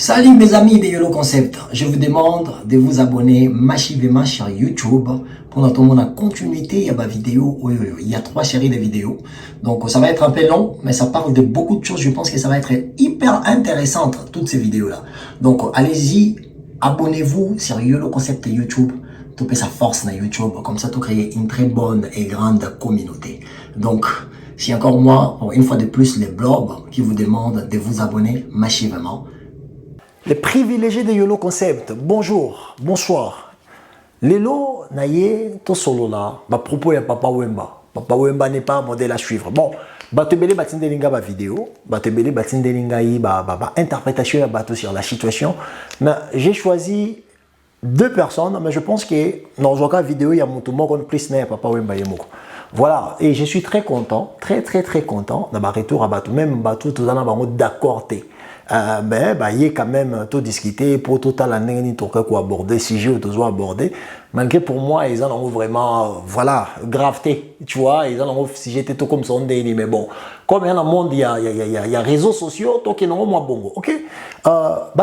Salut mes amis de YOLO Concept, je vous demande de vous abonner massivement sur YouTube pour notre continuité. Il y a ma vidéo, il y a 3 séries de vidéos, donc ça va être un peu long, mais ça parle de beaucoup de choses. Je pense que ça va être hyper intéressante toutes ces vidéos là. Donc allez-y, abonnez-vous sur YOLO Concept YouTube, tout peut sa force dans YouTube, comme ça tout créer une très bonne et grande communauté. Donc c'est encore moi, une fois de plus, les blogs qui vous demandent de vous abonner massivement. Les privilégiés de YOLO Concept, bonjour, bonsoir. Lelo, naye, to solo là, ba propos ya Papa Wemba. Papa Wemba n'est pas un modèle à suivre. Bon, batebele batindelinga ba vidéo, batebele batindelinga yi ba interprétation ya bateau sur la situation. Mais j'ai choisi 2 personnes, mais je pense que dans une vidéo, il y a mon tour plus n'est Papa Wemba yemoko. Voilà, et je suis très content, très content d'avoir retour à bateau, même bateau, tout ça, d'accord. Mais il y a quand même tout discuter pour tout à l'année pour aborder sujet ou aborder malgré pour moi ils en ont vraiment voilà graveté, tu vois, ils en ont si j'étais tout comme ça on dit, mais bon comme il y a un monde il y a réseaux sociaux donc ils ont moi bon ok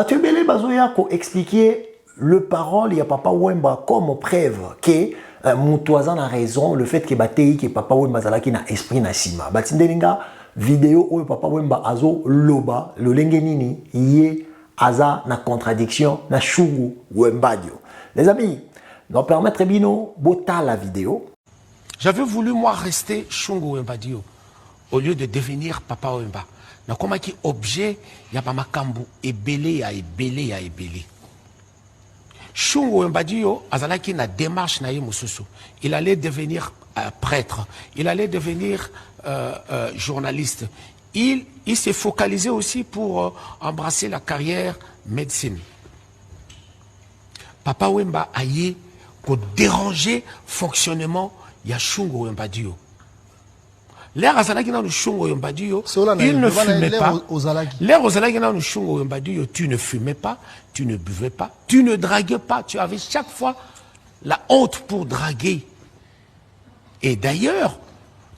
tu belé bazoya ko expliquer le parole il y a Papa Wemba comme preuve que Moutouazan a raison le fait que batei que Papa Wemba zalaki na esprit na sima batindelinga vidéo où Papa Wemba azo loba le nini yé aza na contradiction na chungu Wembadio. Les amis, nous permettre bino bota la vidéo. J'avais voulu moi rester chungu Wembadio au lieu de devenir Papa Wemba. Na koma ki objet ya pa makambu ebele ya ebele ya ebele. Chungu Wembadio azalaki na démarche na ye mususu. Il allait devenir prêtre, il allait devenir journaliste. Il s'est focalisé aussi pour embrasser la carrière médecine. Papa Wemba a eu qu'au déranger fonctionnement il y a Chungu Wembadio. L'air azalaki na Chungu Wembadio, il ne fumait pas. L'air azalaki na Chungu Wembadio, tu ne fumais pas, tu ne buvais pas, tu ne draguais pas, tu avais chaque fois la honte pour draguer. Et d'ailleurs,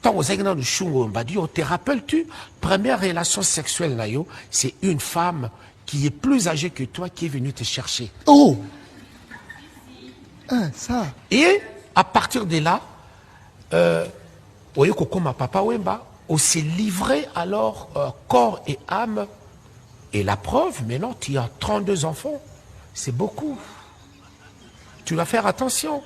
quand vous êtes dans le Chungu Wembadio, te rappelles-tu, première relation sexuelle, c'est une femme qui est plus âgée que toi qui est venue te chercher. Oh! Ça. Et à partir de là, voyez comme Papa Wemba, on s'est livré alors corps et âme. Et la preuve, maintenant, tu as 32 enfants. C'est beaucoup. Tu dois faire attention.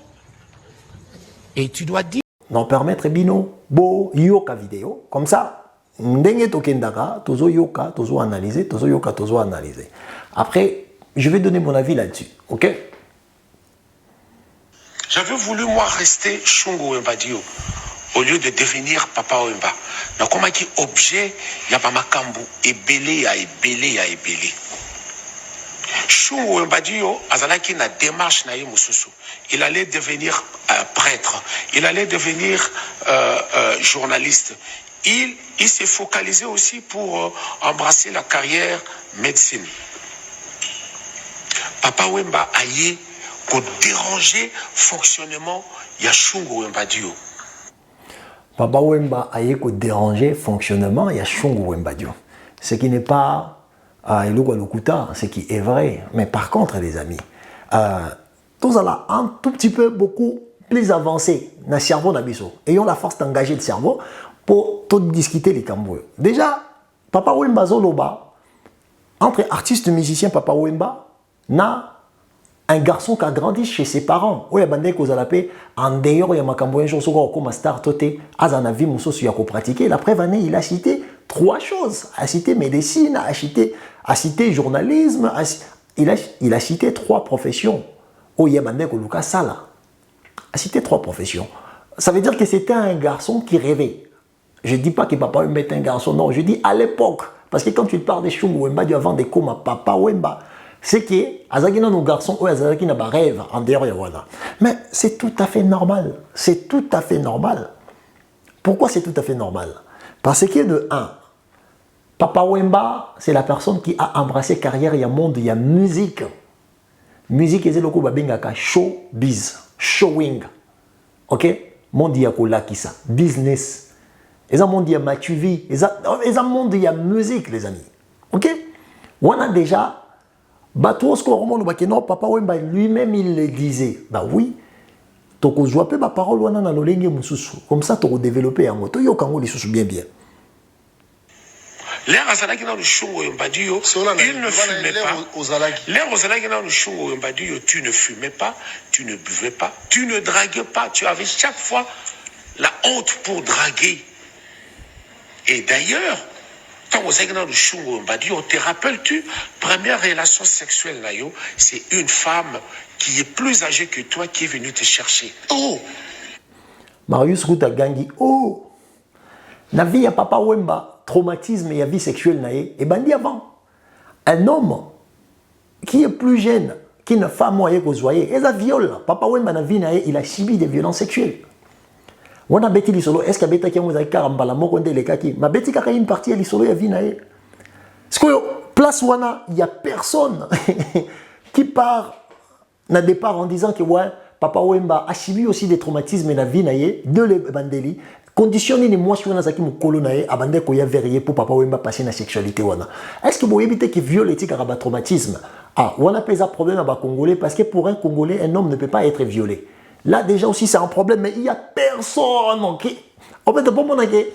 Et tu dois dire. Non permettre bino bo yoka vidéo comme ça ndenge tokendaka tozo yoka tozo analyser tozo yoka tozo analyser. Après je vais donner mon avis là-dessus, OK? J'avais voulu moi rester Chungu Wembadio au lieu de devenir Papa Wemba. Na koma ki objet ya pa makambu ebele ya ebele ya ebele. Chungu Wembadio azalaki na démarche na ye mususu. Il allait devenir prêtre, il allait devenir journaliste. Il s'est focalisé aussi pour embrasser la carrière médecine. Papa Wemba a eu qu'au déranger fonctionnement il y a Chungu Wembadio. Papa Wemba a eu qu'au déranger fonctionnement il y a Chungu Wembadio. Ce qui n'est pas ce qui est vrai. Mais par contre, les amis, tous là un tout petit peu beaucoup plus avancé dans le cerveau d'Abisso. Ayons la force d'engager le cerveau pour tout discuter les camboues. Déjà, Papa Wemba Zoloba, entre artistes musiciens, Papa Wemba, n'a un garçon qui a grandi chez ses parents. Oui, il y a des choses à la paix. En dehors, il y a ma cambouée, chose comme star toté, azana vie, mousso, il a pratiqué. La preuve année, il a cité 3 choses. Il a cité médecine, a cité journalisme, il a cité 3 professions. Oh, il y a Luka Sala. A cité 3 professions. Ça veut dire que c'était un garçon qui rêvait. Je ne dis pas que Papa Wemba est un garçon, non, je dis à l'époque. Parce que quand tu parles de Chungu Wemba, du avant des comme Papa Wemba, c'est que Azagina nos garçons, ou Azagina n'a pas rêve en dehors voilà. Mais c'est tout à fait normal. C'est tout à fait normal. Pourquoi c'est tout à fait normal? Parce que de 1, Papa Wemba, c'est la personne qui a embrassé carrière, il y a monde, il y a musique. Musique, c'est le coup babengaka showbiz, showing. OK? Monde ya kolakisa, business. Et ça monde ya matuvi, et ça monde ya musique les amis. OK? On a déjà Bateau, ce qu'on non, Papa Wemba lui-même, il le disait. Bah oui. Donc, on joue peu ma parole, on a dans comme ça, tu as développé un mot. Tu as dit bien bien. L'air azalaki dans le chungo yombadio, il ne fumait pas. L'air azalaki dans le chungo yombadio, tu ne fumais pas, tu ne buvais pas, tu ne draguais pas. Tu avais chaque fois la honte pour draguer. Et d'ailleurs, quand vous êtes dans le chungo yombadio, te rappelles-tu, première relation sexuelle nayo, c'est une femme qui est plus âgée que toi qui est venue te chercher. Oh! Marius Ruta Gangi, oh! Na vie à Papa Wemba. Traumatisme et la vie sexuelle naïe et bandi avant un homme qui est plus jeune qu'une femme moyenne que vous et ça viole Papa Wemba na vie naïe il a subi des violences sexuelles on a bêti l'isolo est-ce que bêta qui a mouza karamba la moko ndele kaki ma bêti kaka une partie l'isolo ya vie naïe parce que place wana il y a personne qui part na départ en disant que ouais Papa Wemba a subi aussi des traumatismes et la vie naïe de les bandeli. Conditionner les mois sur un zaki mukolo nae abandé ko ya verrier pour Papa Wemba passer la sexualité wana. Est-ce que vous évitez que viole et tika traumatisme? Ah, on a pas un problème à Congolais parce que pour un Congolais un homme ne peut pas être violé. Là déjà aussi c'est un problème mais il y a personne qui en fait pour mon que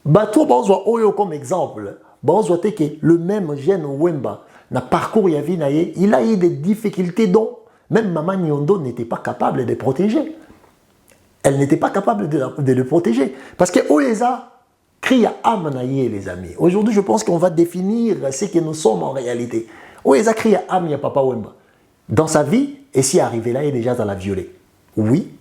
bateau bonzo oyo comme exemple. Bonzo que le même jeune Wemba na parcours ya vie nae, il a eu des difficultés dont même Maman Nyondo n'était pas capable de protéger. Elle n'était pas capable de le protéger. Parce que Oeza crie à Amnaye, les amis. Aujourd'hui, je pense qu'on va définir ce que nous sommes en réalité. Oeza crie à Amya Papa Wemba. Dans sa vie, et si arrivé là, il est déjà dans la violer. Oui,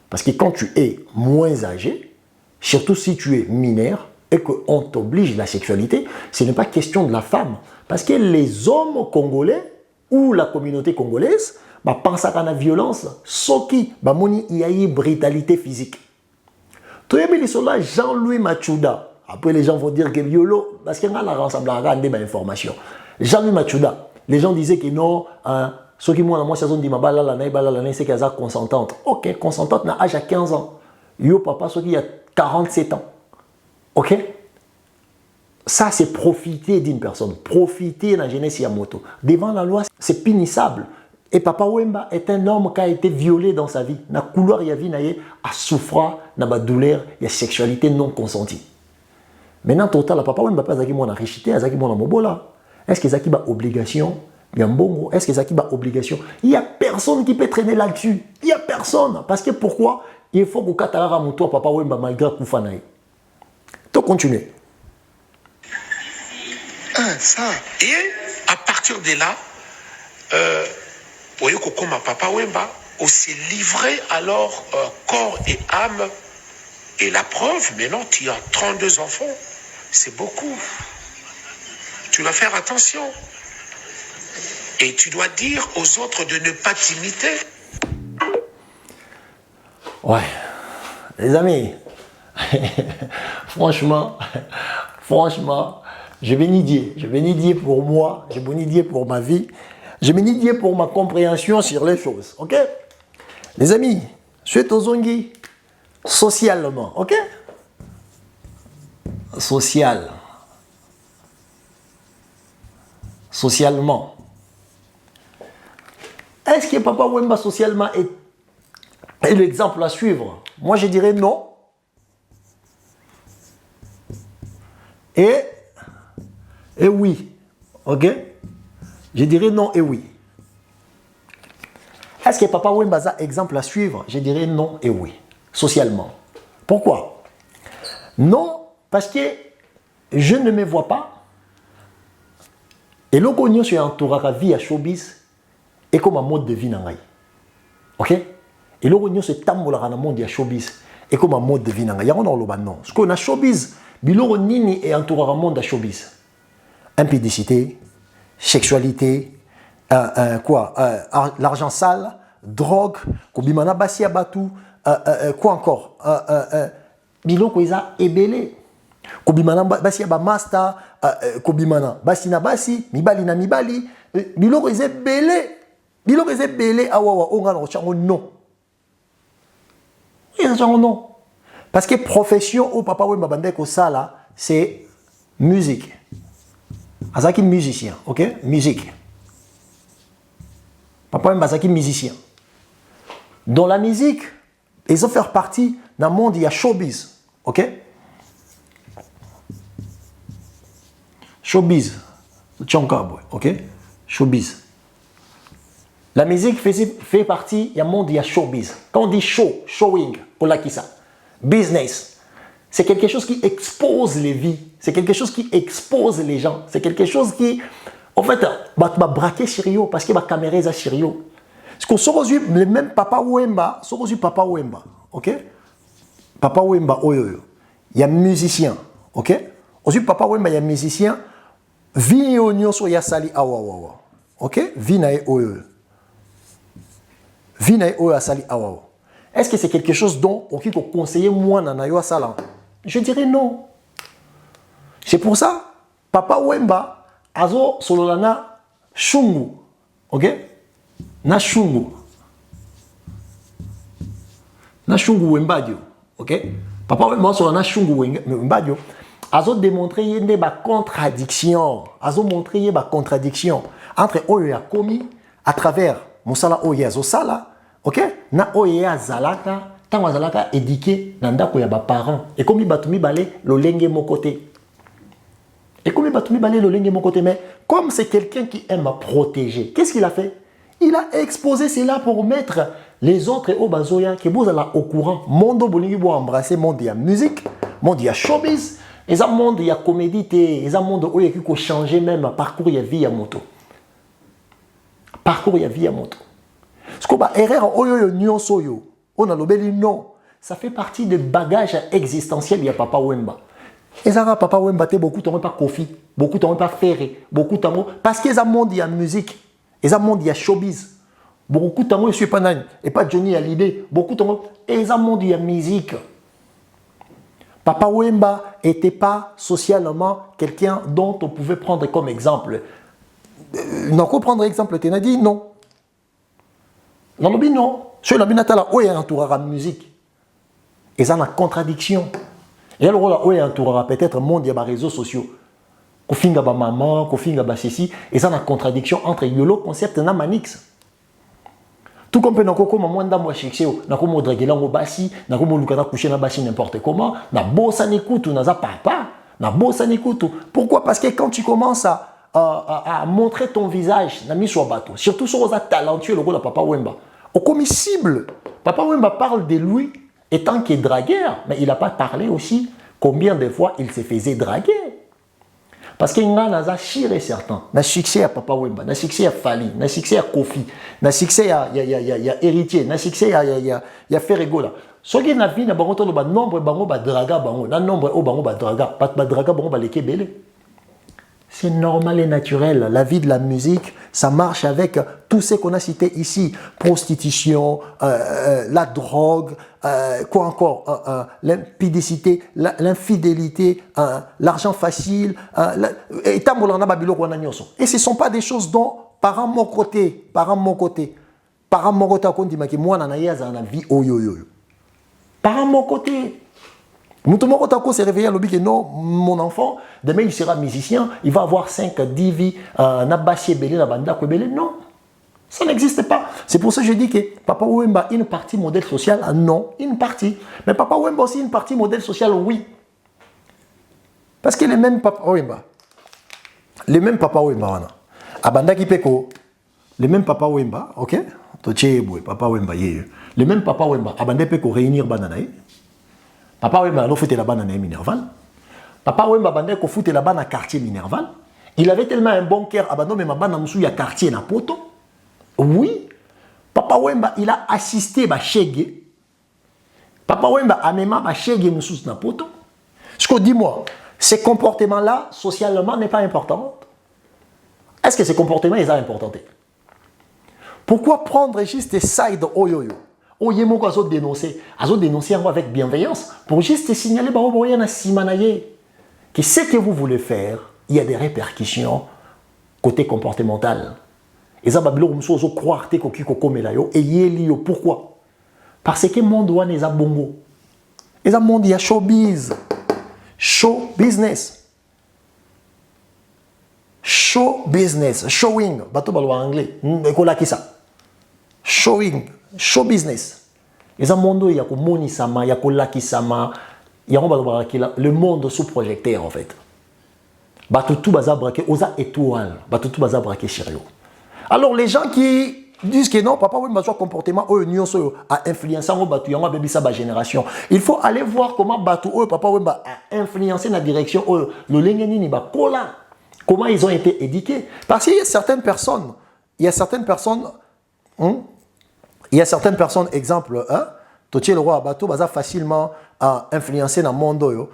parce que quand tu es moins âgé, surtout si tu es mineur, et qu'on t'oblige la sexualité, ce n'est pas question de la femme. Parce que les hommes congolais, ou la communauté congolaise, pense à la violence, ce qui il y a une brutalité physique. Tout le Jean-Louis Machuda. Après, les gens vont dire que violo, parce qu'il y a la rassemblage des informations. Jean-Louis Machuda, les gens disaient que non, ceux qui m'ont dit que c'est qu'elle est consentante. Ok, consentante n'a âge à 15 ans. Yo papa, ceux qui a 47 ans. Ok? Ça, c'est profiter d'une personne. Profiter de la jeunesse Yamoto. Devant la loi, c'est punissable. Et Papa Wemba est un homme qui a été violé dans sa vie. Na couloir ya vie naie a souffert na ba douleur, ya sexualité non consentie. Maintenant total Papa Wemba pas zaki mona richité, azaki mona mobola. Est-ce que zaki ba obligation? Yambongo, est-ce que zaki ba obligation? Il y a personne qui peut traîner là-dessus. Il y a personne parce que pourquoi? Il faut que katara muto Papa Wemba malgré kufa nae. To continuer. Ça. Et à partir de là comme Papa Wemba, on s'est livré alors corps et âme. Et la preuve, maintenant, tu as 32 enfants. C'est beaucoup. Tu dois faire attention. Et tu dois dire aux autres de ne pas t'imiter. Ouais. Les amis, franchement, je bénis Dieu. Je bénis Dieu pour moi. Je bénis Dieu pour ma vie. Je bénis Dieu pour ma compréhension sur les choses, ok? Les amis, suite aux ongi, socialement, ok? Socialement. Est-ce que Papa Wemba socialement est l'exemple à suivre? Moi, je dirais non. Et oui, ok? Je dirais non et oui. Est-ce que Papa Wemba a exemple à suivre? Je dirais non et oui, socialement. Pourquoi? Non, parce que je ne me vois pas. Et le cognon sur entourage la vie à showbiz et comme un mode de vie nangai. Ok? Et le cognon se tambola dans le monde de showbiz et comme un mode de vie nangai. Il y a un non. Parce qu'on a showbiz, biloro nini et entourage le monde de showbiz. Impudicité, sexualité, l'argent sale, drogue, kobimana basi abatu, quoi encore, biloko iza ebele, kobimana basi aba master, kobimana basi na basi, mibali na mibali, biloko iza ebele, awawa onga na chango non. Il y a non. Parce que profession au Papa Wemba bandeko sala, c'est musique. Azaki musicien, ok? Musique. Papa Wemba c'est musicien. Dans la musique, ils ont fait partie d'un monde, il y a showbiz. Ok? Showbiz. Ok? Showbiz. La musique fait partie, il y a un monde, il y a showbiz. Quand on dit show, showing, pour la qui ça? Business. C'est quelque chose qui expose les vies. C'est quelque chose qui expose les gens. C'est quelque chose qui, en fait, va braquer Chirio parce que ma caméra est à Chirio. Parce qu'on sort aujourd'hui, le même Papa Wemba, sort aujourd'hui Papa Wemba. Ok? Papa Wemba, il y a musicien. Ok? Aujourd'hui, Papa Wemba, il y a musicien. Vie et oignon sur Yassali Awawawa. Ok? Vie et oyo. Vina oyo asali awa. Est-ce que c'est quelque chose dont on peut conseiller moi nanayo asala? Je dirais non. C'est pour ça Papa Wemba azo sololana shungu. OK? Na shungu. Na shungu Wembadio. OK? Papa Wemba sololana shungu Wembadio. Azo démontrer yende ba contradiction. Azo montrer yende ba contradiction entre oyo ya commis à travers Mosala oye sala, ok? Na oye zalaka, tango zalaka éduqué nanda ko ya ba parents. Et comme batumi balé lolenge mon côté. Et comme batumi balé lolenge mon côté, mais comme c'est quelqu'un qui aime protéger, qu'est-ce qu'il a fait? Il a exposé cela pour mettre les autres au bazoya qui vous au courant. Mondo bolingi bo embrasser monde ya musique, monde ya showbiz, et ça monde ya comédie, et ça monde oye qui ko changer même parcours ya vie ya moto. Parcours ya vie à moto. Ce qu'on va erreur oyo nyonso yo, on a l'obéli non. Ça fait partie des bagages existentiels de Papa Wemba. Et ça Papa Wemba te beaucoup de temps pas Kofi, beaucoup de temps pas Ferré, beaucoup de temps parce qu'ils ont monde il y a musique, ils ont monde il y a showbiz. Beaucoup de temps je suis pas nan et pas Johnny Hallyday, beaucoup de temps ils ont monde il y a musique. Papa Wemba était pas socialement quelqu'un dont on pouvait prendre comme exemple. Non, prendre exemple, tu as dit non. Non, non. Sur la binatala, où est entouré la musique? Et ça, la contradiction. Et alors, là, où est entouré peut-être le monde, il y a des réseaux sociaux. Qu'on finga ba maman, qu'on finga ba ceci. Et ça, la contradiction entre yolo concept et manix. Tout comme on peut maman moi chercher, na comme draguer lango basi, na comme lukata coucher na basi n'importe comment, na bossa n'écoute, na za papa, na bossa n'écoute. Pourquoi? Parce que quand tu commences à montrer ton visage, na mis sur bateau, surtout sur les talentueux, le rôle de Papa Wemba. Au commissible, Papa Wemba parle de lui étant qu'il est dragueur, mais il n'a pas parlé aussi combien de fois il se faisait draguer. Parce qu'il y a un chiré certain, un succès à Papa Wemba, un succès à Fali, un succès à Kofi, un succès à Héritier, un succès à Ferregola. Ce qui est la vie, il y a un nombre de draga, un nombre de draga, pas de draga, c'est normal et naturel. La vie de la musique, ça marche avec tout ce qu'on a cité ici. Prostitution, la drogue, quoi encore, l'impudicité, l'infidélité, l'argent facile. Et ce ne sont pas des choses dont, par mon côté, par mon côté, moi, je vie par mon côté. Moutoumoro Tako s'est réveillé à l'objet que non, mon enfant, demain il sera musicien, il va avoir 5, 10 vies, Nabashi Belé, Nabanda Kwebele. Non, ça n'existe pas. C'est pour ça que je dis que Papa Wemba, une partie modèle social, non, une partie. Mais Papa Wemba aussi, une partie modèle social, oui. Parce que les mêmes Papa Wemba, Abanda Kipeko, les mêmes Papa Wemba, ok? Papa Wemba, les mêmes Papa Wemba, Abanda Peko réunir Bananaï. Papa Wemba a foutu là-bas dans Minerval. Papa Wemba a foutu là-bas dans le quartier Minerval. Il avait tellement un bon cœur. Mais il y a un quartier dans Poto. Oui. Papa Wemba, il a assisté à Chege. Papa Wemba a même à Chege dans Poto. Ce que dis-moi, ces comportements-là, socialement, n'est pas important. Est-ce que ces comportements sont importants? Pourquoi prendre juste des sides oyoyo? Oyemo ko dénoncer avec bienveillance pour juste signaler que ce que vous voulez faire, il y a des répercussions côté comportemental. Et ça va bien croire que et pourquoi? Parce que le monde est bongo. Et le monde est showbiz. Show business. Show business. Showing. Bateau en anglais. Écoute qui ça. showing, show business. Les monde, il y a moni sama, il y a laki sama, il y a le monde sous projecteur en fait. Batutu baza braqué, osa étoile, batutu baza braqué chério. Alors les gens qui disent que non, papa, oui, ma comportement, a influencé la génération. Il faut aller voir comment Batu, papa, oui, a influencé la direction, comment ils ont été éduqués. Parce qu'il y a certaines personnes, exemple, Totier le roi Batu, baza facilement à influencer dans le monde,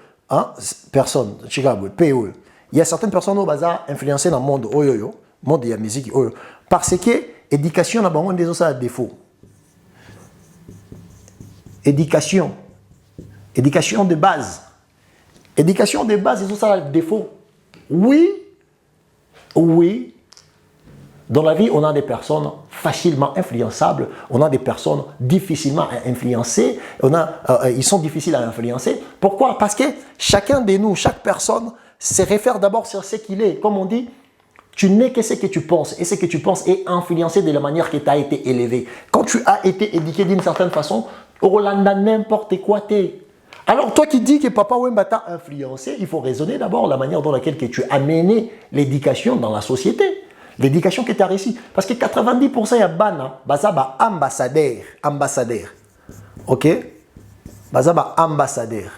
personne, Chicago, PO. Il y a certaines personnes qui ont influencé dans le monde, monde de la musique, parce que l'éducation n'a pas des défauts. Éducation de base. Éducation de base, ils ont ça défaut. Oui. Dans la vie, on a des personnes facilement influençables, on a des personnes difficilement à influencer, ils sont difficiles à influencer. Pourquoi? Parce que chacun de nous, chaque personne, se réfère d'abord sur ce qu'il est. Comme on dit, tu n'es que ce que tu penses. Et ce que tu penses est influencé de la manière que tu as été élevé. Quand tu as été éduqué d'une certaine façon, Orlando n'importe quoi t'es. Alors toi qui dis que Papa Wemba t'a influencé, il faut raisonner d'abord la manière dans laquelle que tu as mené l'éducation dans la société. L'éducation que tu as réussi. Parce que 90% ya bana, bazaba ambassadeur. Ok? Bazaba ambassadeur.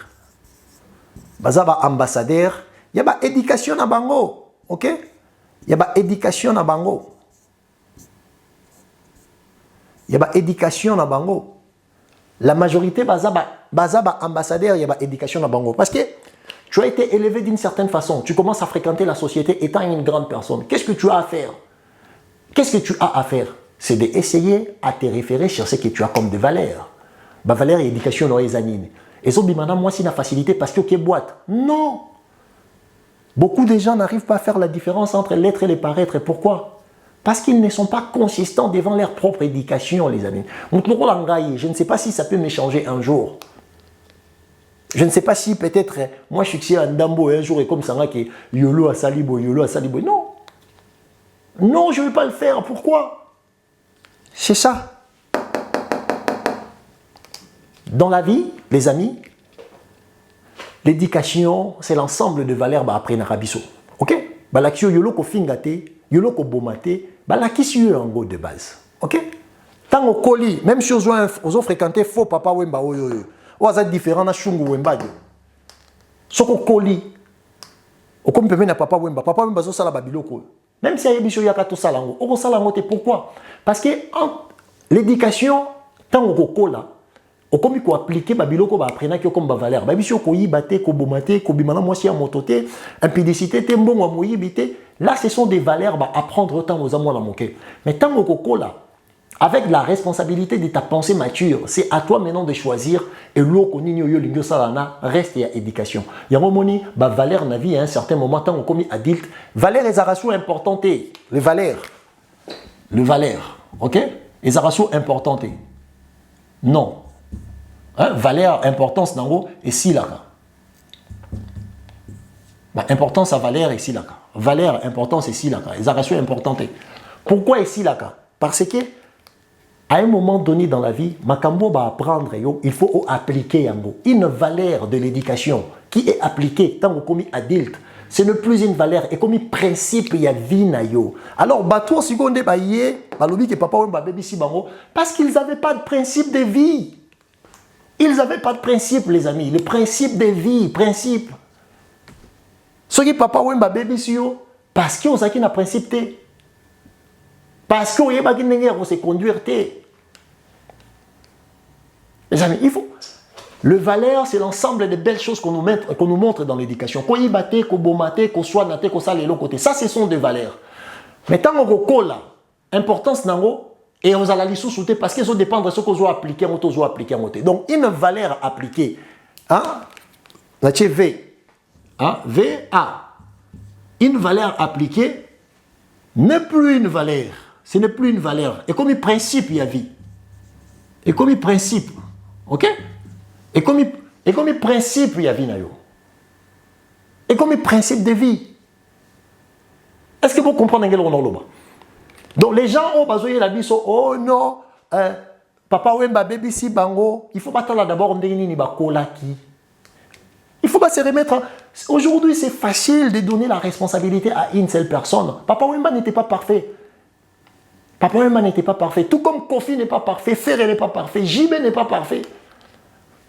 Il y a une éducation à bango, ok? Il y a une éducation à bango. La majorité bazaba ambassadeur, il y a une éducation à bango. Parce que tu as été élevé d'une certaine façon. Tu commences à fréquenter la société étant une grande personne. Qu'est-ce que tu as à faire? C'est d'essayer à te référer sur ce que tu as comme des valeurs. Ma valeur et éducation dans les années. Et ça, moi, c'est une facilité parce que tu boîte. Non! Beaucoup de gens n'arrivent pas à faire la différence entre l'être et le paraître. Pourquoi? Parce qu'ils ne sont pas consistants devant leur propre éducation, les amis. Je ne sais pas si ça peut m'échanger un jour. Je ne sais pas si peut-être, moi je suis un Ndambo un jour et comme ça, que Yolo a Salibo. Non. Non, je ne vais pas le faire. Pourquoi? C'est ça. Dans la vie, les amis, l'éducation, c'est l'ensemble de valeurs après Narabiso. Ok? Balakio yolo ko fingate, yolo ko bomate, balakisi yo en go de base. Ok? Tant au colis, même si aux ont fréquenté faux papa wemba oyo. Oza différent na chungu wemba. Soko colis. O comme peut na papa wemba zo sala babiloko. Même si ayebiso yaka to salango, o salango te pourquoi? Parce que l'éducation tant au cola Okomi ko appliquer babiloko ba apprena ki comme ba valeur. Ba biso ko yibate ko bomate ko bimana mwasi ya mototé, impudicité te mbongo moyibité. Là ce sont des valeurs ba apprendre autant aux amours la moquer. Mais tant ko là avec la responsabilité de ta pensée mature, c'est à toi maintenant de choisir et l'oko ninyo yo lingyo salana reste ya éducation. Ya momoni ba valeur na vie à un certain moment tant komi adulte, valeur les arations importantes, les valeurs. OK? Les arations importantes. Non. Valeur, importance, nango, et si là. Importance à valeur, et si là. Valeur, importance, et si là. Les arrations importantes. Pourquoi ici là? Parce que, à un moment donné dans la vie, Makambo va apprendre, il faut appliquer une valeur de l'éducation qui est appliquée tant qu'on est adulte. Ce n'est plus une valeur, et comme principe, il y a vie na yo. Alors, bateau, si on débaillé, balobi que papa ou baby si bango, parce qu'ils n'avaient pas de principe de vie. Ils n'avaient pas de principe, les amis. Le principe de vie, principe. Ce qui papa ou baby si yo, parce qu'ils ont un principe te. Parce qu'ils ont se conduire te. Les amis, il faut. Le valeur, c'est l'ensemble des belles choses qu'on nous montre dans l'éducation. Qu'on y batte, qu'on bomate, qu'on soit naté, qu'on s'aille l'autre côté. Ça, ce sont des valeurs. Mais tant qu'on a importance nango, et on a la licence sous parce qu'ils ont dépend de ce qu'on doit appliquer, donc une valeur appliquée, V, une valeur appliquée n'est plus une valeur. Ce n'est plus une valeur. Et comme principe, il y a vie. Et comme principe, ok? Et comme principe, il y a vie. Et comme principe de vie. Est-ce que vous comprenez ce que je veux dire? Donc les gens ont besoin de la vie, oh non, Papa Wemba BBC bango, il faut pas attendre d'abord ndeni ni bakolaki. Il faut pas se remettre. Aujourd'hui, c'est facile de donner la responsabilité à une seule personne. Papa Wemba n'était pas parfait. Papa Wemba n'était pas parfait. Tout comme Kofi n'est pas parfait, Ferré n'est pas parfait, JB n'est pas parfait.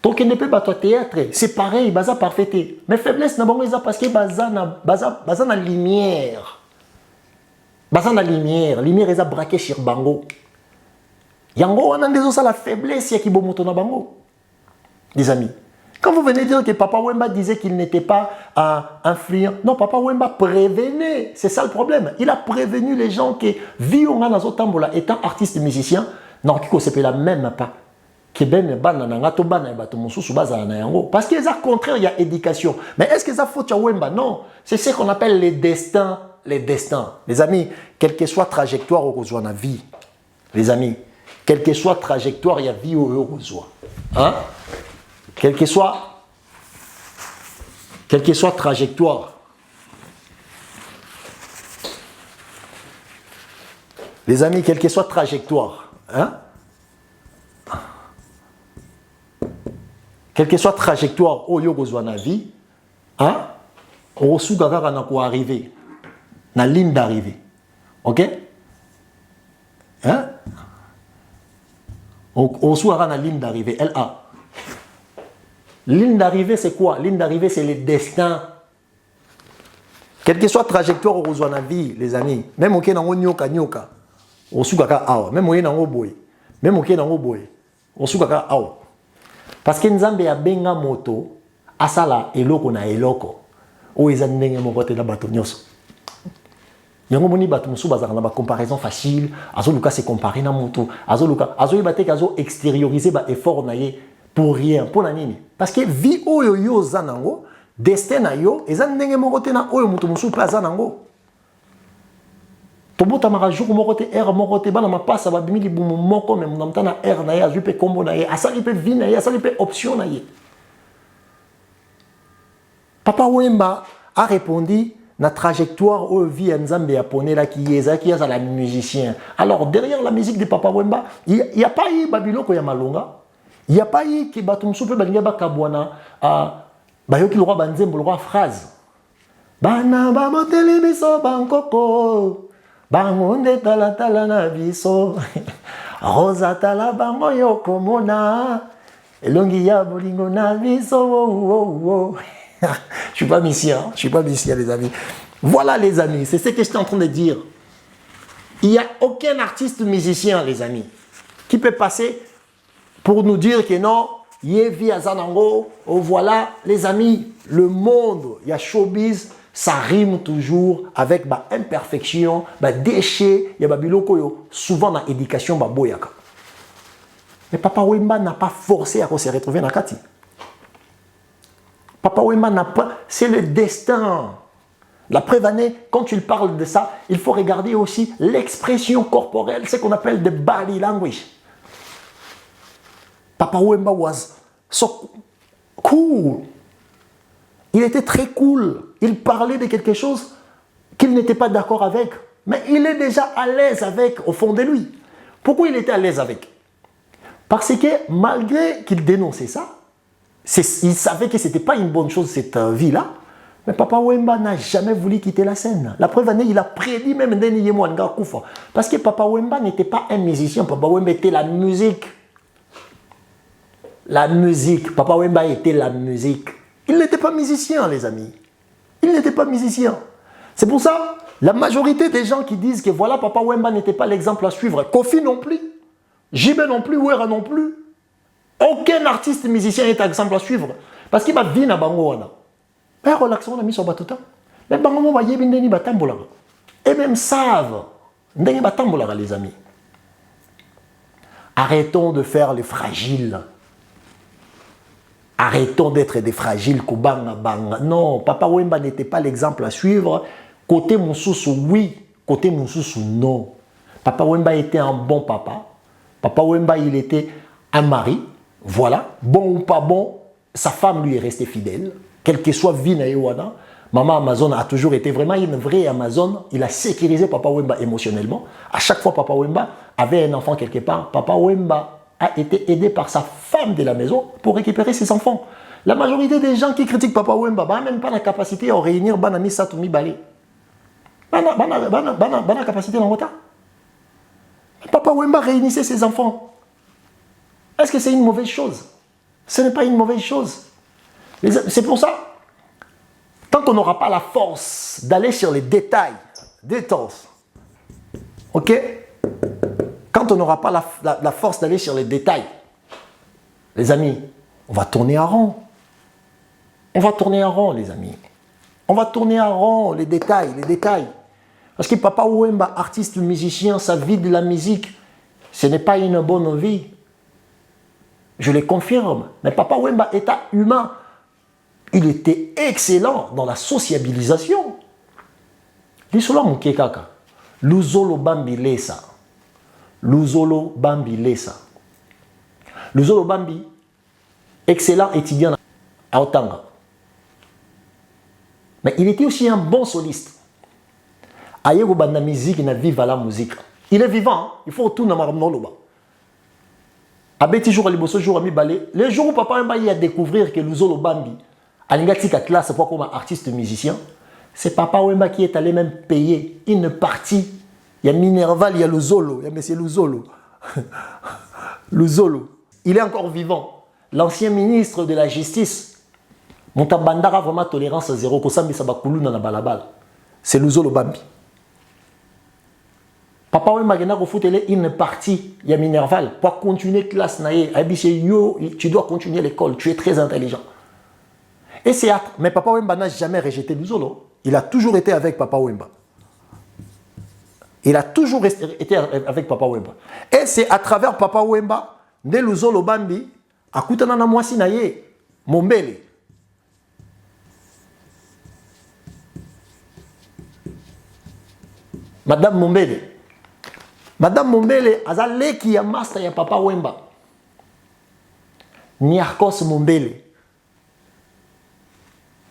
Donc, il ne peut pas être théâtre. C'est pareil, baza parfait. Mais faiblesse, c'est parce que baza na lumière. Baza na lumière. Lumière, est braqué sur bango. Yango, on a déjà la faiblesse qui bomoto na bango. Les amis. Quand vous venez dire que Papa Wemba disait qu'il n'était pas influent, non, Papa Wemba prévenait. C'est ça le problème. Il a prévenu les gens que Vionga Nazo Tambola étant artiste musicien, non, qui c'est la même pas. Parce que c'est contraire, il y a éducation. Mais est-ce que ça faut Wemba? Non. C'est ce qu'on appelle les destins. Les destins. Les amis, quelle que soit trajectoire au besoin de la vie, les amis, quelle que soit trajectoire, il y a vie au besoin. Hein? Quelle que soit trajectoire. Les amis, quelle que soit trajectoire. Hein? Quelle que soit trajectoire au besoin de la vie, hein? On va arriver. La ligne d'arrivée. Ok? Hein? On sera dans la ligne d'arrivée. LA. Ligne d'arrivée, c'est quoi? Ligne d'arrivée, c'est le destin. Quelle que soit trajectoire au besoin de la vie, les amis. Même au Kenya, on nyoka. On sugaka awa. Même au Kenya, on boy. Même au Kenya, on boy. On sugaka awa. Parce que Nzambe a benga moto, asala eloko na eloko. O ezandenge mo kote na bato nyoso. Yango moni bato musu bazaka na ba comparaison facile, azoluka se comparer na moto, azoluka azoyeba te kazo extérioriser ba effort na ye pour rien, pour na nini. Parce que vie oyo yo zanango, destin na yo ezandenge mo kote na oyo mutu musu pa zanango. Tobota marajour mo kote air mo kote bana mapasa ba bimi libumu moko mais mon amtana air na ye azupe kombo na ye, asali pe vie na ye, asali pe option na ye. Papa Wemba a répondu la trajectoire où vie Nzambe a poné là qui est la musicien. Alors derrière la musique de Papa Wemba, il n'y a pas eu Babiloko ya malonga, il n'y a pas eu que Batumsupe Balinga Kabwana Bayoki le roi Banzembo le roi phrase. Bana ba moteli biso bankoko bangonde tala na biso rosa tala bango yokomona elongi ya bolingo na biso. Je ne suis pas musicien, les amis. Voilà, les amis, c'est ce que j'étais en train de dire. Il n'y a aucun artiste musicien, les amis, qui peut passer pour nous dire que non, Yevi Azanango, oh voilà, les amis, le monde, il y a showbiz, ça rime toujours avec bah, imperfection, bah, déchets, il y a biloko souvent dans l'éducation, bah, boyaka. Mais Papa Wemba n'a pas forcé à se retrouver dans Kati. Papa Wemba n'a pas... C'est le destin. La preuve année, quand tu parles de ça, il faut regarder aussi l'expression corporelle, ce qu'on appelle the body language. Papa Wemba was so cool. Il était très cool. Il parlait de quelque chose qu'il n'était pas d'accord avec. Mais il est déjà à l'aise avec, au fond de lui. Pourquoi il était à l'aise avec? Parce que malgré qu'il dénonçait ça, il savait que ce n'était pas une bonne chose cette vie-là. Mais Papa Wemba n'a jamais voulu quitter la scène. La preuve année, il a prédit même Ndeni Yemwanga Koufa. Parce que Papa Wemba n'était pas un musicien. Papa Wemba était la musique. La musique. Papa Wemba était la musique. Il n'était pas musicien, les amis. Il n'était pas musicien. C'est pour ça, la majorité des gens qui disent que voilà, Papa Wemba n'était pas l'exemple à suivre. Kofi non plus. JB non plus. Wera non plus. Aucun artiste musicien n'est un exemple à suivre. Parce qu'il va vivre à Bangoana. Mais relaxons, on a mis sur Batuta. Mais Bangoana va y aller Batambola. Et même savent. Ndenge Batambola, les amis. Arrêtons de faire les fragiles. Arrêtons d'être des fragiles. Non, Papa Wemba n'était pas l'exemple à suivre. Côté Moussoussou, oui. Côté Moussoussou, non. Papa Wemba était un bon papa. Papa Wemba, il était un mari. Voilà, bon ou pas bon, sa femme lui est restée fidèle, quel que soit Vina et Wana. Maman Amazon a toujours été vraiment une vraie Amazon. Il a sécurisé Papa Wemba émotionnellement. À chaque fois, Papa Wemba avait un enfant quelque part. Papa Wemba a été aidé par sa femme de la maison pour récupérer ses enfants. La majorité des gens qui critiquent Papa Wemba n'ont même pas la capacité à réunir Banami Satoumi Balé. Bana capacité dans l'État. Papa Wemba réunissait ses enfants. Est-ce que c'est une mauvaise chose? Ce n'est pas une mauvaise chose. C'est pour ça, tant qu'on n'aura pas la force d'aller sur les détails, ok? Quand on n'aura pas la force d'aller sur les détails, les amis, on va tourner en rond. On va tourner en rond, les amis. On va tourner en rond, les détails. Parce que Papa Wemba, artiste, musicien, sa vie de la musique, ce n'est pas une bonne vie. Je le confirme. Mais Papa Wemba, état humain, il était excellent dans la sociabilisation. Lisolo Mukekaka. Luzolo Bambi Lesa. Luzolo Bambi Lesa. Luzolo Bambi, excellent étudiant à Otanga. Mais il était aussi un bon soliste. Ayego banda musique na vive la musique. Il est vivant, hein? Il faut tout na maramnoloba. Abeti jour liboso jour ami balé. Le jour où Papa Wemba y a découvrir que Luzolo Bambi alingati ka classe pour comme artiste musicien, c'est Papa Wemba qui est allé même payer une partie. Il y a Minerval, il y a Luzolo, il y a monsieur Luzolo. Luzolo, il est encore vivant. L'ancien ministre de la Justice, Montabandara vraiment tolérance zéro, Kosambi Sabakulu na balabal. C'est Luzolo Bambi. Papa Wemba a fait une partie, il y a Minerval, pour continuer classe naïe. Tu dois continuer l'école, tu es très intelligent. Et c'est mais Papa Wemba n'a jamais rejeté Luzolo. Il a toujours été avec Papa Wemba. Il a toujours été avec Papa Wemba. Et c'est à travers Papa Wemba, de Luzolo Bambi, à Koutanana Mwasi naïe, Mombele. Madame Mombele. Madame Mombele, azale qui a master ya Papa Wemba. Niarkos Mombele.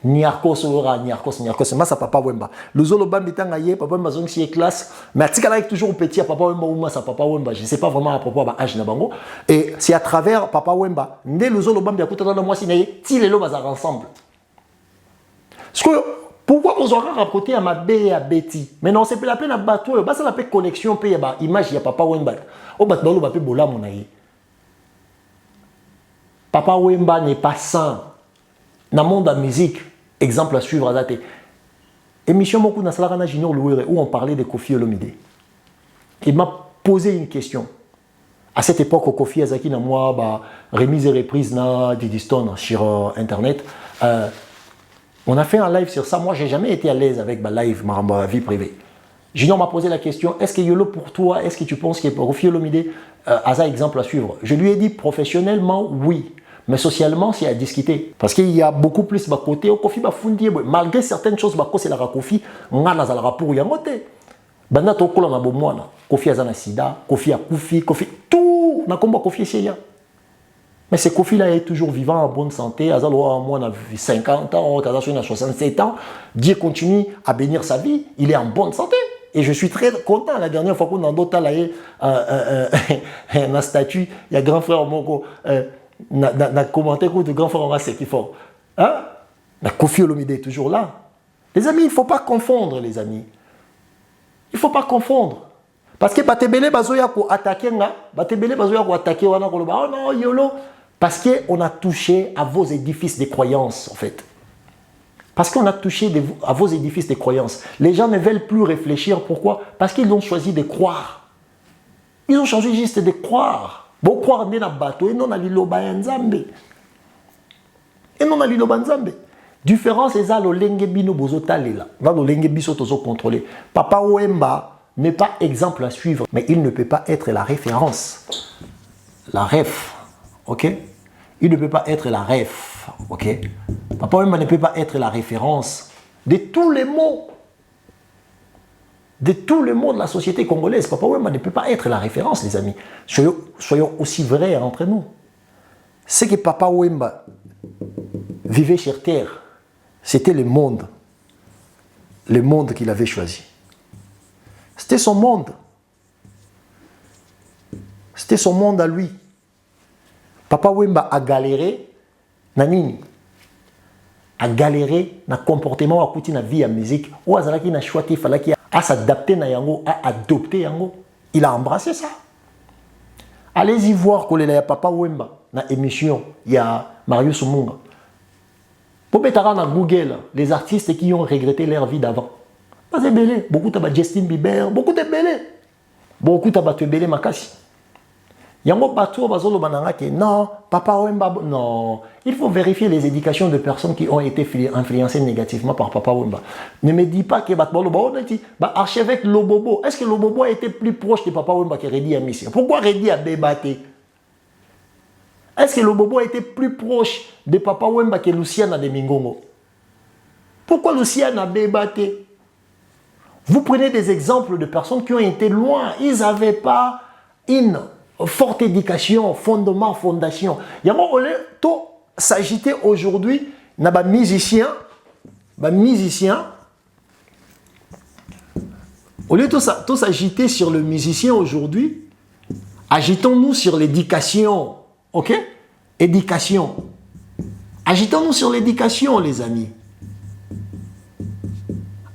Niarkos ora, Niarkos. Massa Papa Wemba. Luzolo Bambi tanga ye, Papa Wemba zong si classe. Mais atikala est toujours petit à Papa Wemba ou massa Papa Wemba. Je ne sais pas vraiment à propos de l'âge nabango. Et c'est à travers Papa Wemba, né Luzolo Bambi a coûté dans le mois sinaye, ti les lots bazar ensemble. Parce que pourquoi vous aurez raconté à ma bé et à Betty? Mais non, c'est pas la peine à bateau, c'est la peine connexion, puis il y a image, il y a Papa Wemba. Au bateau, il y a Bola Monaï. Papa Wemba n'est pas sain. Dans le monde de la musique, exemple à suivre à date. Émission Moku Nasalarana Junior Louire, où on parlait de Kofi Olomide. Il m'a posé une question. À cette époque, Kofi Azaki, moi, remise et reprise na Didiston sur Internet. On a fait un live sur ça. Moi, je n'ai jamais été à l'aise avec ma live, ma vie privée. Junior m'a posé la question, est-ce que Yolo pour toi, est-ce que tu penses que Kofi Olomide a un exemple à suivre? Je lui ai dit professionnellement, oui. Mais socialement, c'est à discuter. Parce qu'il y a beaucoup plus de côté. Kofi Bafundi, malgré certaines choses, c'est la Kofi, on a la rapport Yangote. Banda Tokola na bomwana. Kofi Azana Sida, Kofi a Kofi, tout. Na combat Kofi Seya. Mais ce Kofi-là est toujours vivant, en bonne santé. Azalo, moi, on a 50 ans, on a 67 ans. Dieu continue à bénir sa vie. Il est en bonne santé. Et je suis très content. La dernière fois qu'on a d'autres un statut, il y a grand frère Moko, n'a commenté que de grand frère Moko, c'est qui fort. Hein? Mais Kofi Olomide est toujours là. Les amis, il ne faut pas confondre, les amis. Il ne faut pas confondre. Parce que Batebele Bazoya ko attaquer nga, Batebele Bazoya ko attaquer wana ko oh non yolo. Parce qu'on a touché à vos édifices de croyances, en fait. Parce qu'on a touché à vos édifices de croyances. Les gens ne veulent plus réfléchir. Pourquoi? Parce qu'ils ont choisi de croire. Ils ont choisi juste de croire. Bon, croire dans le bateau et non à l'Iloba Nzambe. Et non à l'Iloba Nzambe. Différence, c'est ça, le lengebino bozotalela. Dans le lengebiso tozo contrôlé. Papa Wemba n'est pas exemple à suivre, mais il ne peut pas être la référence. La ref. Ok? Il ne peut pas être la ref. Ok? Papa Wemba ne peut pas être la référence de tous les mots. De tous les mots de la société congolaise. Papa Wemba ne peut pas être la référence, les amis. Soyons aussi vrais entre nous. Ce que Papa Wemba vivait sur terre, c'était le monde. le monde qu'il avait choisi. C'était son monde. C'était son monde à lui. Papa Wemba a galéré, nanini. A galéré na comportement à côté na vie à musique. Ou azalaki na choisi, il fallait qu'il a s'adapter na yango, a adopter yango. Il a embrassé ça. Allez-y voir qu'il y a Papa Wemba na émission, il y a Marius Munga. Pour mettre dans Google les artistes qui ont regretté leur vie d'avant. Pas de belé, beaucoup de Justin Bieber, beaucoup de belé. Beaucoup de belé makasi. Yango bateau bazolo bananga que non, Papa Wemba non, il faut vérifier les éducations de personnes qui ont été influencées négativement par Papa Wemba. Ne me dis pas que archevêque Lobobo, est-ce que Lobobo a été plus proche de Papa Wemba que Redi Amissia? Pourquoi Redi a débatté? Est-ce que Lobobo a été plus proche de Papa Wemba que Luciana de Mingongo? Pourquoi Luciana a débatté? Vous prenez des exemples de personnes qui ont été loin, ils n'avaient pas une forte éducation, fondement, fondation. Il y a tout s'agiter aujourd'hui, il y a des musiciens, au lieu de tout s'agiter sur le musicien aujourd'hui, agitons-nous sur l'éducation, ok? Éducation. Agitons-nous sur l'éducation, les amis.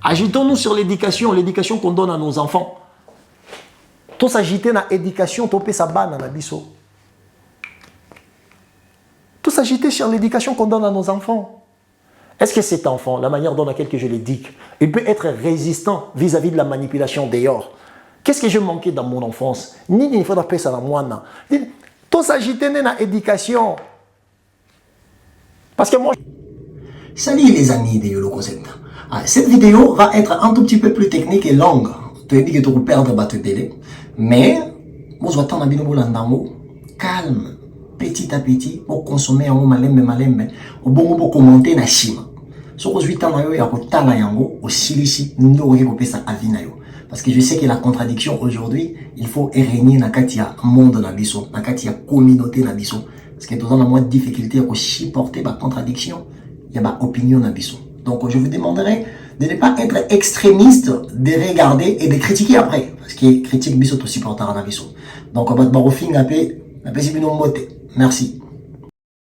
Agitons-nous sur l'éducation qu'on donne à nos enfants. Tout s'agiter dans l'éducation, tout peut s'abattre dans la biso. Tout s'agiter sur l'éducation qu'on donne à nos enfants. Est-ce que cet enfant, la manière dont laquelle je l'éduque, il peut être résistant vis-à-vis de la manipulation dehors? Qu'est-ce que j'ai manqué dans mon enfance? Ni il faut appeler ça dans moi. Tout s'agiter dans l'éducation. Parce que moi... Salut les amis de YOLO Concept. Cette vidéo va être un tout petit peu plus technique et longue. Tu as dit que tu vas perdre votre télé. Mais, vous attendez calme, petit à petit, pour consommer un malembe, au bon pour commenter na chima. So, vous attendez ya ko tala yango, au silisi, n'aurait pas ça à vinayo. Parce que je sais que la contradiction aujourd'hui, il faut régner na katia monde na biso, na katia communauté na biso. Parce que dans la moins de difficulté à supporter la contradiction, il y a ma opinion na biso. Donc, je vous demanderai de ne pas être extrémiste, de regarder et de critiquer après. Parce que critique biso tout supporter à la biso. Donc, on va te barofing à paix, merci.